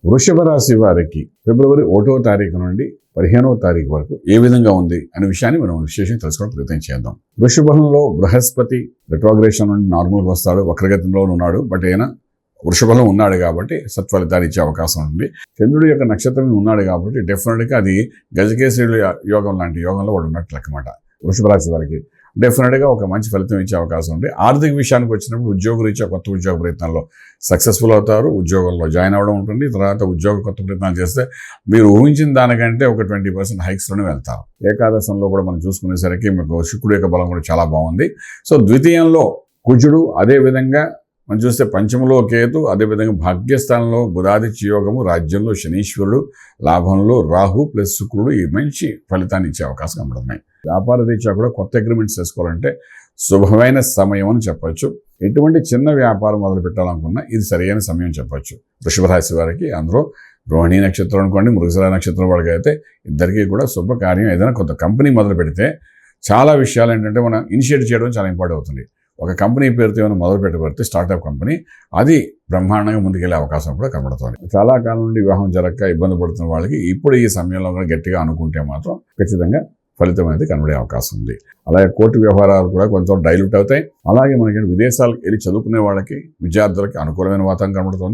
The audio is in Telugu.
వృషభ రాశి వారికి ఫిబ్రవరి 1వ తారీఖు నుండి 15వ తారీఖు వరకు ఏ విధంగా ఉంది అనే విషయాన్ని మనం విశేషంగా తెలుసుకోవడం ప్రయత్నం చేద్దాం. వృషభంలో బృహస్పతి రెట్రోగ్రేషన్ నుండి నార్మల్గా వస్తాడు, వక్రగతిలో ఉన్నాడు. బట్ అయినా వృషభంలో ఉన్నాడు కాబట్టి సత్ఫలితాలు ఇచ్చే అవకాశం ఉంది. చంద్రుడి యొక్క నక్షత్రం ఉన్నాడు కాబట్టి డెఫినెట్గా అది గజకేశ్వరుడు యోగం లాంటి యోగంలో వాడు ఉన్నట్లు అన్నమాట. వృషభ రాశి వారికి డెఫినెట్గా ఒక మంచి ఫలితం ఇచ్చే అవకాశం ఉంది. ఆర్థిక విషయానికి వచ్చినప్పుడు ఉద్యోగరీత్యా కొత్త ఉద్యోగ ప్రయత్నాల్లో సక్సెస్ఫుల్ అవుతారు. ఉద్యోగంలో జాయిన్ అవ్వడం ఉంటుంది. తర్వాత ఉద్యోగ కొత్త ప్రయత్నాలు చేస్తే మీరు ఊహించిన దానికంటే ఒక 20% హైక్స్లోనే వెళ్తారు. ఏకాదశంలో కూడా మనం చూసుకునేసరికి మీకు శుక్రుడు యొక్క బలం కూడా చాలా బాగుంది. సో ద్వితీయంలో కుజుడు, అదేవిధంగా మనం చూస్తే పంచమలో కేతు, అదేవిధంగా భాగ్యస్థానంలో బుధాదిత్య యోగము, రాజ్యంలో శనీశ్వరుడు, లాభంలో రాహు ప్లస్ శుక్రుడు ఈ మంచి ఫలితాన్ని ఇచ్చే అవకాశం కనబడుతున్నాయి. వ్యాపార రీత్యా కూడా కొత్త అగ్రిమెంట్స్ చేసుకోవాలంటే శుభమైన సమయం అని చెప్పొచ్చు. ఎటువంటి చిన్న వ్యాపారం మొదలు పెట్టాలనుకున్నా ఇది సరైన సమయం చెప్పొచ్చు. వృషభ రాశి వారికి అందులో రోహిణీ నక్షత్రం అనుకోండి, మృగశిర నక్షత్రం వాడికి అయితే ఇద్దరికీ కూడా శుభకార్యం. ఏదైనా కొత్త కంపెనీ మొదలు పెడితే చాలా విషయాలు ఏంటంటే మనం ఇనిషియేట్ చేయడం చాలా ఇంపార్టెంట్ అవుతుంది. ఒక కంపెనీ పేరుతో ఏమైనా మొదలు పెట్టబడితే స్టార్టప్ కంపెనీ అది బ్రహ్మాండంగా ముందుకెళ్లే అవకాశం కూడా కనబడుతుంది. చాలా కాలం నుండి వివాహం జరగక ఇబ్బంది పడుతున్న వాళ్ళకి ఇప్పుడు ఈ సమయంలో కూడా గట్టిగా అనుకుంటే మాత్రం ఖచ్చితంగా ఫలితం అనేది కనబడే అవకాశం ఉంది. అలాగే కోర్టు వ్యవహారాలు కూడా కొంచెం డైల్యూట్ అవుతాయి. అలాగే మనకి విదేశాలకు వెళ్ళి చదువుకునే వాళ్ళకి, విద్యార్థులకి అనుకూలమైన వాతావరణం కనబడుతుంది.